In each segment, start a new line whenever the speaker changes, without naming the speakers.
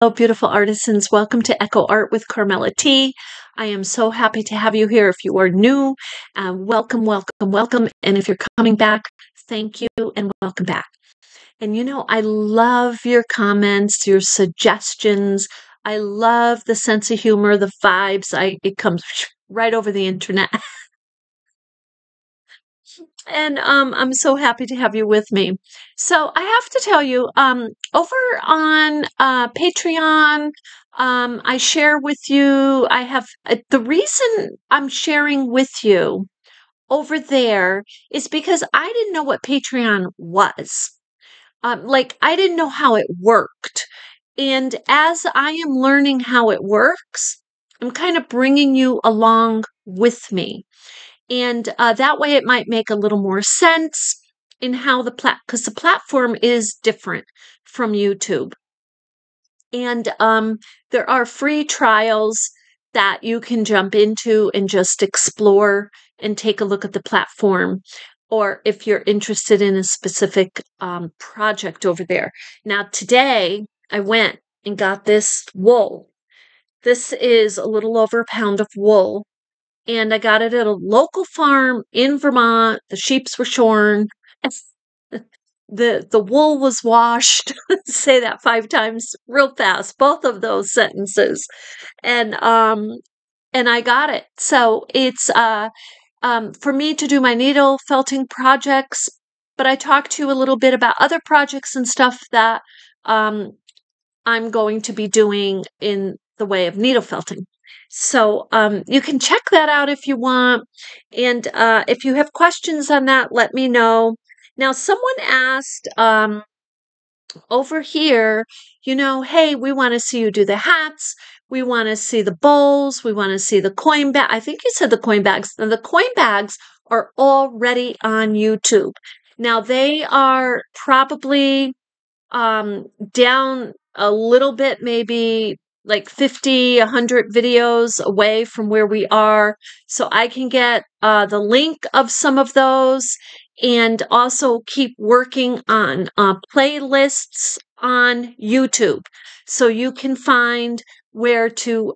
Hello, beautiful artisans. Welcome to Echo Art with Carmella-T. I am so happy to have you here. If you are new, welcome, welcome, welcome. And if you're coming back, thank you and welcome back. And I love your comments, your suggestions. I love the sense of humor, the vibes. It comes right over the internet. And I'm so happy to have you with me. So I have to tell you, over on Patreon, I share with you. I have the reason I'm sharing with you over there is because I didn't know what Patreon was. Like I didn't know how it worked, and as I am learning how it works, I'm kind of bringing you along with me. And that way it might make a little more sense in how because the platform is different from YouTube. And there are free trials that you can jump into and just explore and take a look at the platform. Or if you're interested in a specific project over there. Now, today I went and got this wool. This is a little over a pound of wool. And I got it at a local farm in Vermont. The sheeps were shorn. The wool was washed. Say that 5 times real fast, both of those sentences. And I got it. So it's for me to do my needle felting projects, but I talked to you a little bit about other projects and stuff that I'm going to be doing in the way of needle felting. So you can check that out if you want. And if you have questions on that, let me know. Now, someone asked over here, hey, we want to see you do the hats. We want to see the bowls. We want to see the coin bag. I think you said the coin bags. And the coin bags are already on YouTube. Now, they are probably down a little bit, maybe like 50, 100 videos away from where we are. So I can get the link of some of those and also keep working on playlists on YouTube. So you can find where to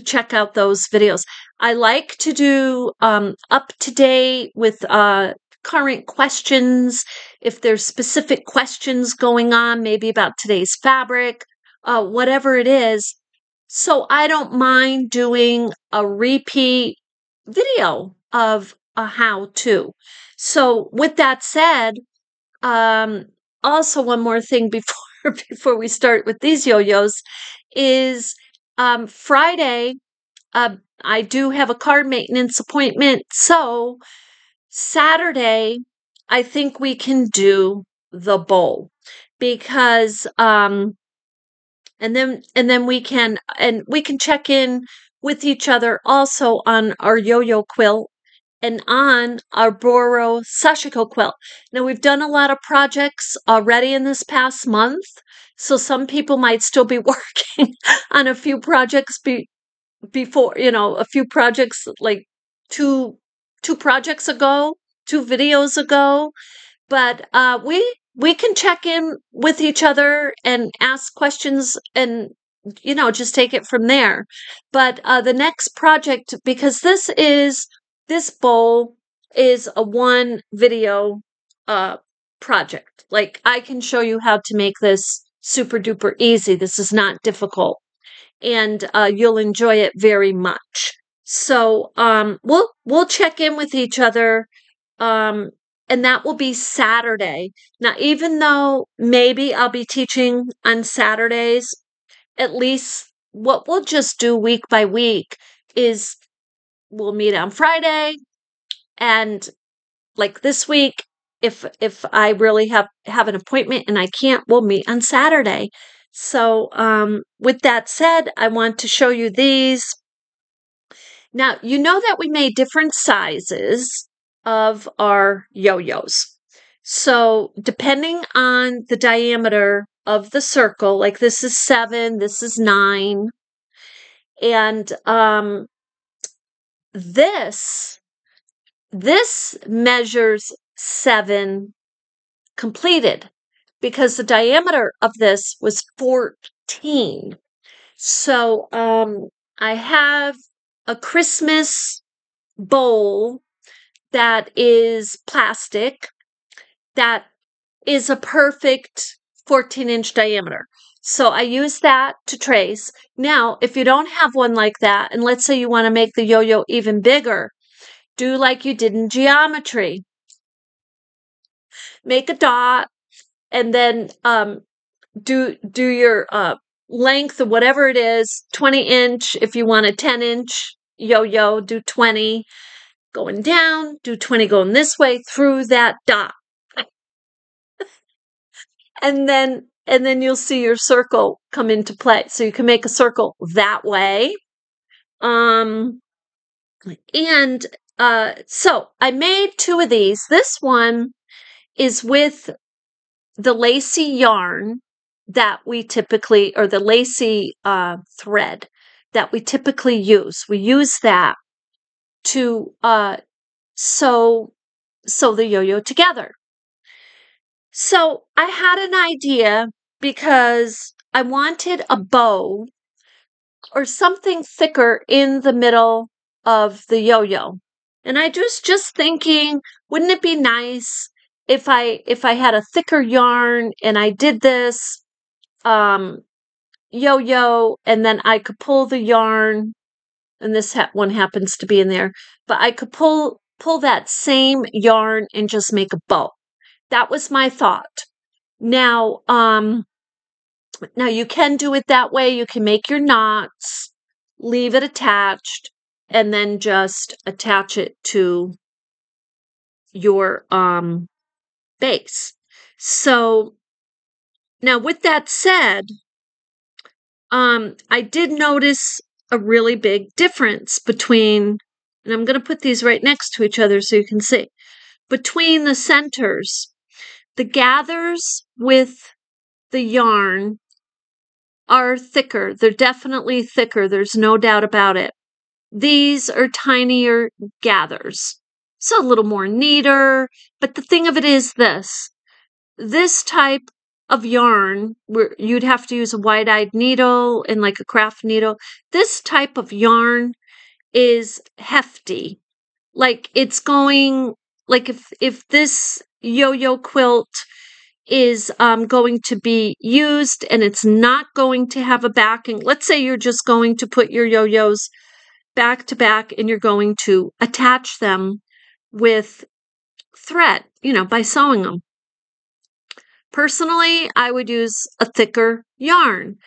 check out those videos. I like to do up to date with current questions. If there's specific questions going on, maybe about today's fabric, whatever it is. So I don't mind doing a repeat video of a how-to. So with that said, also one more thing before we start with these yo-yos is Friday, I do have a car maintenance appointment. So Saturday, I think we can do the bowl because and then we can check in with each other also on our yo-yo quilt and on our Boro Sashiko quilt. Now we've done a lot of projects already in this past month, so some people might still be working on a few projects before, a few projects like two projects ago, 2 videos ago, but we can check in with each other and ask questions and just take it from there. But the next project, because this bowl is a 1 video project. Like I can show you how to make this super duper easy. This is not difficult, and you'll enjoy it very much. So we'll check in with each other, and that will be Saturday. Now, even though maybe I'll be teaching on Saturdays, at least what we'll just do week by week is we'll meet on Friday, and like this week, if I really have an appointment and I can't, we'll meet on Saturday. So with that said, I want to show you these. Now, you know that we made different sizes of our yo-yos. So depending on the diameter of the circle, like this is 7, this is 9. And this measures 7 completed because the diameter of this was 14. So I have a Christmas bowl that is plastic that is a perfect 14-inch diameter. So I use that to trace. Now, if you don't have one like that, and let's say you want to make the yo-yo even bigger, do like you did in geometry. Make a dot, and then do your length of whatever it is, 20-inch. If you want a 10-inch yo-yo, do 20 going down, do 20 going this way through that dot. And then you'll see your circle come into play. So you can make a circle that way. So I made 2 of these. This one is with the lacy yarn that we typically, or the lacy thread that we typically use. We use that to sew the yo-yo together. So I had an idea because I wanted a bow or something thicker in the middle of the yo-yo. And I was just thinking, wouldn't it be nice if I had a thicker yarn and I did this yo-yo, and then I could pull the yarn, and this one happens to be in there, but I could pull that same yarn and just make a bow. That was my thought. Now you can do it that way. You can make your knots, leave it attached, and then just attach it to your base. So now with that said, I did notice a really big difference between, and I'm going to put these right next to each other so you can see, between the centers. The gathers with the yarn are thicker. They're definitely thicker. There's no doubt about it. These are tinier gathers. So a little more neater. But the thing of it is this type of yarn, where you'd have to use a wide-eyed needle and like a craft needle. This type of yarn is hefty. Like it's going, like if this yo-yo quilt is going to be used and it's not going to have a backing. Let's say you're just going to put your yo-yos back to back and you're going to attach them with thread, by sewing them. Personally, I would use a thicker yarn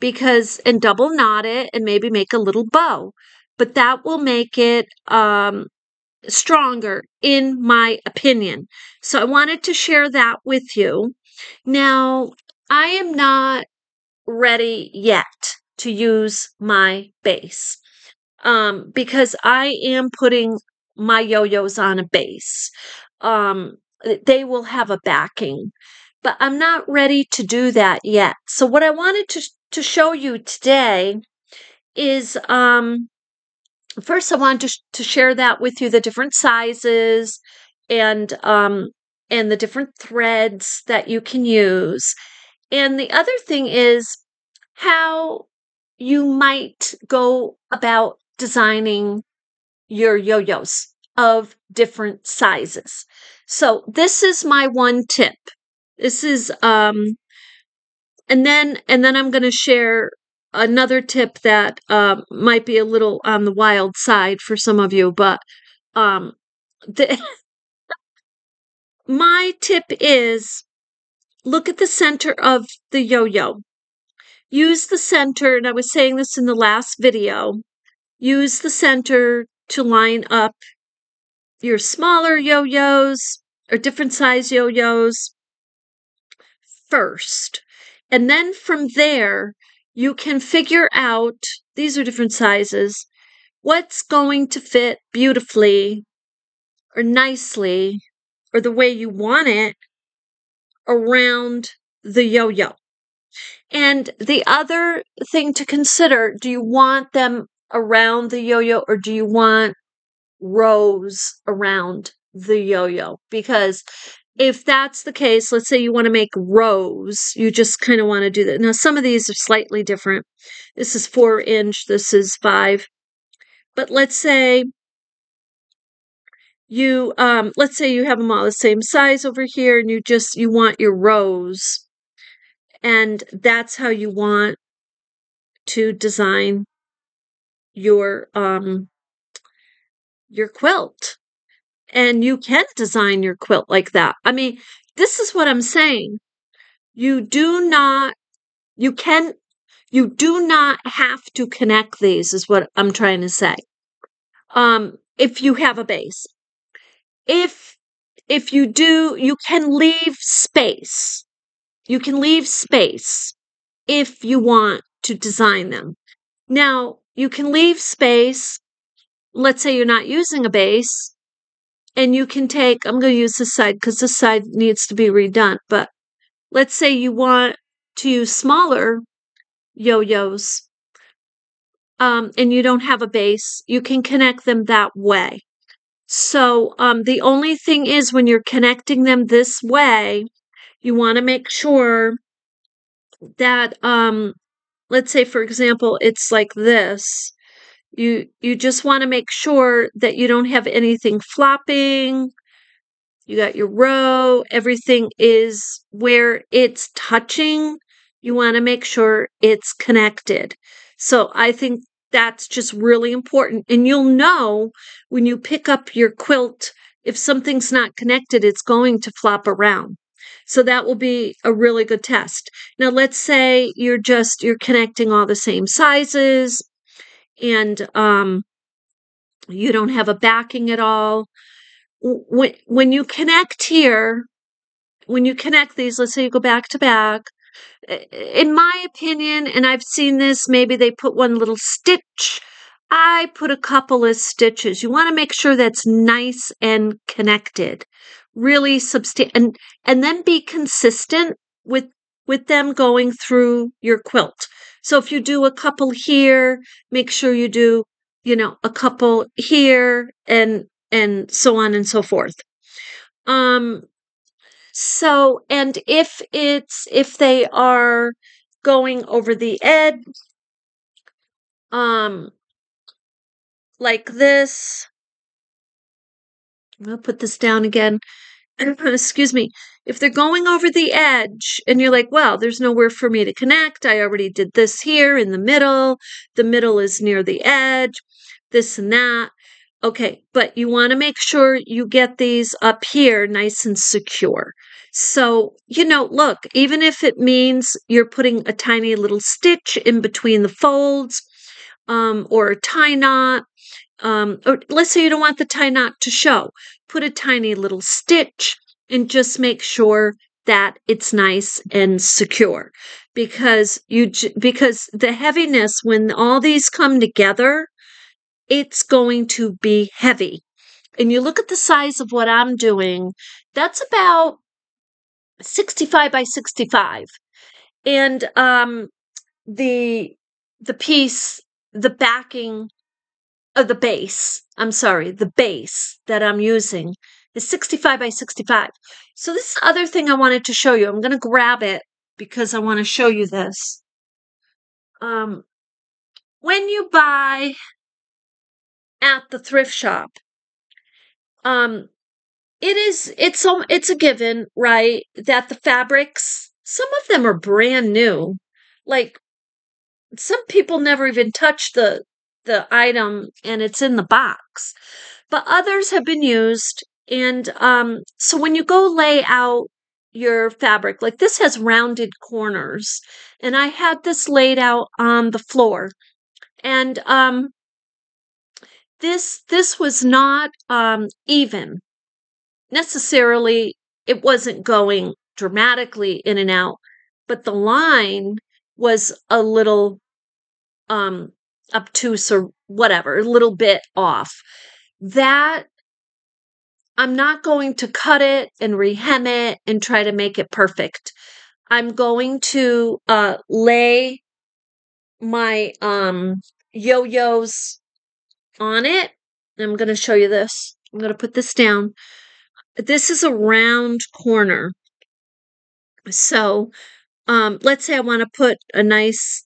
and double knot it and maybe make a little bow. But that will make it stronger, in my opinion. So I wanted to share that with you. Now, I am not ready yet to use my base because I am putting my yo-yos on a base. They will have a backing, but I'm not ready to do that yet. So what I wanted to show you today is first, I want to share that with you, the different sizes and the different threads that you can use. And the other thing is how you might go about designing your yo-yos of different sizes. So this is my one tip. This is and then I'm going to share another tip that might be a little on the wild side for some of you, but my tip is look at the center of the yo-yo. Use the center, and I was saying this in the last video, use the center to line up your smaller yo-yos or different size yo-yos first. And then from there, you can figure out, these are different sizes, what's going to fit beautifully or nicely or the way you want it around the yo-yo. And the other thing to consider, do you want them around the yo-yo or do you want rows around the yo-yo? Because if that's the case, let's say you want to make rows, you just kind of want to do that. Now, some of these are slightly different. This is 4-inch, this is 5. But let's say you have them all the same size over here, and you want your rows, and that's how you want to design your quilt. And you can design your quilt like that. I mean, this is what I'm saying. You do not have to connect these, is what I'm trying to say. If you have a base. If you do, you can leave space. You can leave space if you want to design them. Now, you can leave space. Let's say you're not using a base, and you can take, I'm going to use this side because this side needs to be redone, but let's say you want to use smaller yo-yos, and you don't have a base, you can connect them that way. So the only thing is, when you're connecting them this way, you want to make sure that, let's say, for example, it's like this. You just want to make sure that you don't have anything flopping. You got your row, everything is where it's touching. You want to make sure it's connected. So I think that's just really important. And you'll know when you pick up your quilt, if something's not connected, it's going to flop around. So that will be a really good test. Now, let's say you're connecting all the same sizes, and you don't have a backing at all. When you connect here, when you connect these, let's say you go back to back, in my opinion, and I've seen this, maybe they put one little stitch. I put a couple of stitches. You want to make sure that's nice and connected, really substantial, and then be consistent with them going through your quilt. So if you do a couple here, make sure you do, a couple here, and so on and so forth. So, and if they are going over the edge, like this, I'll put this down again. Excuse me. If they're going over the edge and you're like, well, there's nowhere for me to connect. I already did this here in the middle. The middle is near the edge, this and that. Okay, but you want to make sure you get these up here nice and secure. So, look, even if it means you're putting a tiny little stitch in between the folds, or a tie knot, or let's say you don't want the tie knot to show, put a tiny little stitch and just make sure that it's nice and secure, because the heaviness, when all these come together, it's going to be heavy. And you look at the size of what I'm doing, that's about 65 by 65. And the piece, the backing of the base, the base that I'm using is 65 by 65. So this is the other thing I wanted to show you. I'm going to grab it because I want to show you this. When you buy at the thrift shop, it's a given, right, that the fabrics, some of them are brand new. Like, some people never even touch the item and it's in the box, but others have been used. And so when you go lay out your fabric, like this has rounded corners, and I had this laid out on the floor, and this was not even necessarily. It wasn't going dramatically in and out, but the line was a little obtuse or whatever, a little bit off. That I'm not going to cut it and rehem it and try to make it perfect. I'm going to lay my yo-yos on it. I'm going to show you this. I'm going to put this down. this is a round corner. So, let's say I want to put a nice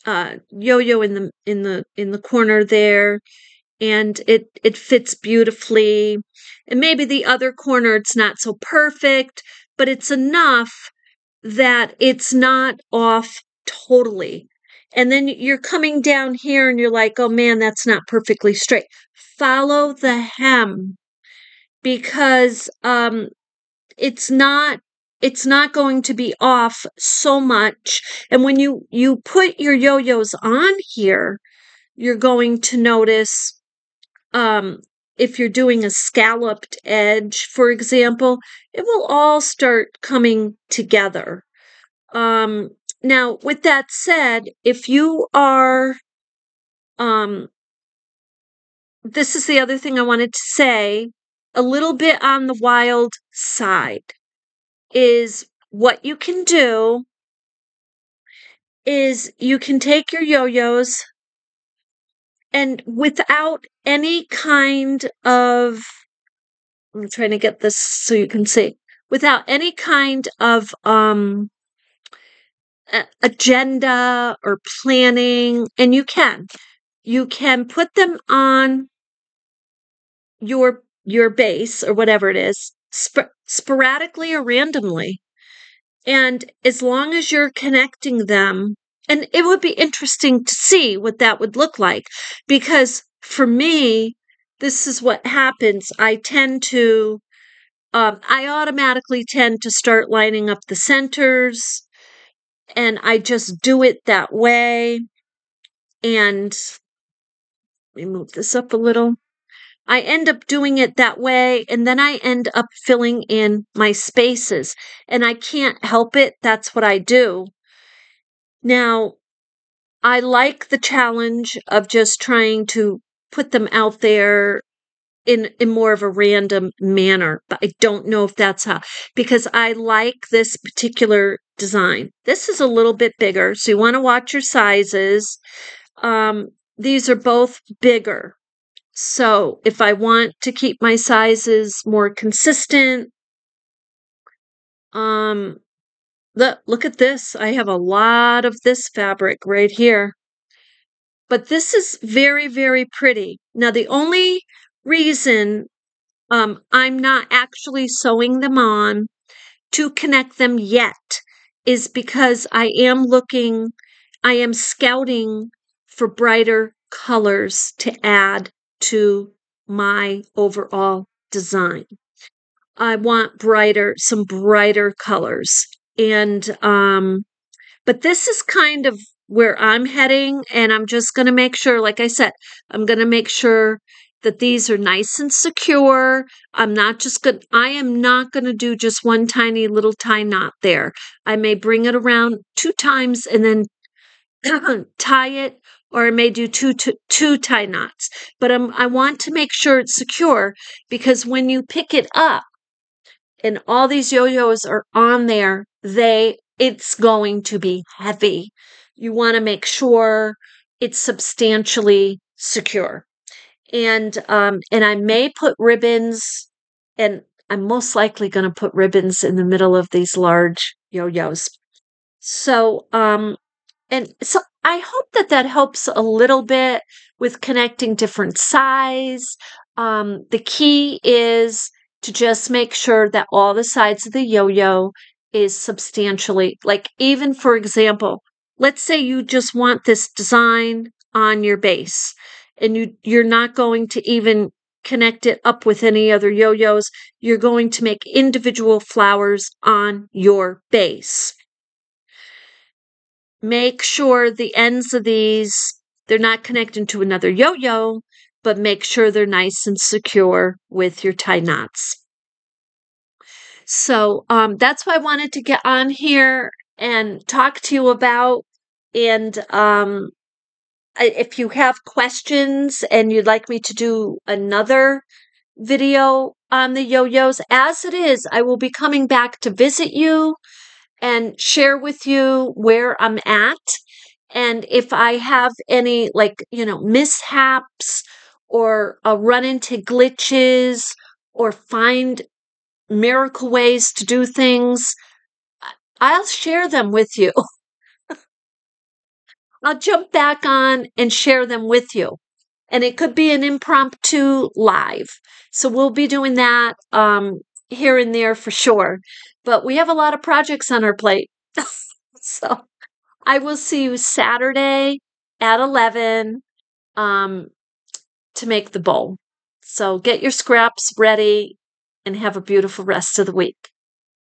yo-yo in the corner there, and it fits beautifully. And maybe the other corner it's not so perfect, but it's enough that it's not off totally. And then you're coming down here and you're like, oh man, that's not perfectly straight. Follow the hem, because it's not it's not going to be off so much. And when you put your yo-yos on here, you're going to notice, if you're doing a scalloped edge, for example, it will all start coming together. Now, with that said, if you are, this is the other thing I wanted to say, a little bit on the wild side is what you can do is you can take your yo-yos and without any kind of, I'm trying to get this so you can see, without any kind of agenda or planning, and you can put them on your base or whatever it is, sporadically or randomly. And as long as you're connecting them, and it would be interesting to see what that would look like, because for me, this is what happens. I automatically tend to start lining up the centers, and I just do it that way. And let me move this up a little. I end up doing it that way, and then I end up filling in my spaces, and I can't help it. That's what I do. Now, I like the challenge of just trying to put them out there in more of a random manner, but I don't know if that's how, because I like this particular design. This is a little bit bigger, so you want to watch your sizes. These are both bigger. So if I want to keep my sizes more consistent, look at this. I have a lot of this fabric right here. But this is very, very pretty. Now, the only reason I'm not actually sewing them on to connect them yet is because I am scouting for brighter colors to add to my overall design. I want some brighter colors. And but this is kind of where I'm heading, and I'm just going to make sure, like I said, I'm going to make sure that these are nice and secure. I am not going to do just one tiny little tie knot there. I may bring it around 2 times and then tie it, or I may do two tie knots. But I want to make sure it's secure, because when you pick it up and all these yo-yos are on there, it's going to be heavy. You want to make sure it's substantially secure. And I may put ribbons, and I'm most likely going to put ribbons in the middle of these large yo-yos. So I hope that helps a little bit with connecting different size. The key is to just make sure that all the sides of the yo-yo is substantially, like, even for example, let's say you just want this design on your base, and you're not going to even connect it up with any other yo-yos. You're going to make individual flowers on your base. Make sure the ends of these, they're not connected to another yo-yo, but make sure they're nice and secure with your tie knots. So that's what I wanted to get on here and talk to you about. And if you have questions and you'd like me to do another video on the yo-yos, as it is, I will be coming back to visit you and share with you where I'm at. And if I have any, mishaps, or run into glitches, or find miracle ways to do things, I'll share them with you. I'll jump back on and share them with you. And it could be an impromptu live. So we'll be doing that here and there for sure. But we have a lot of projects on our plate. So I will see you Saturday at 11 um, to make the bowl. So get your scraps ready and have a beautiful rest of the week.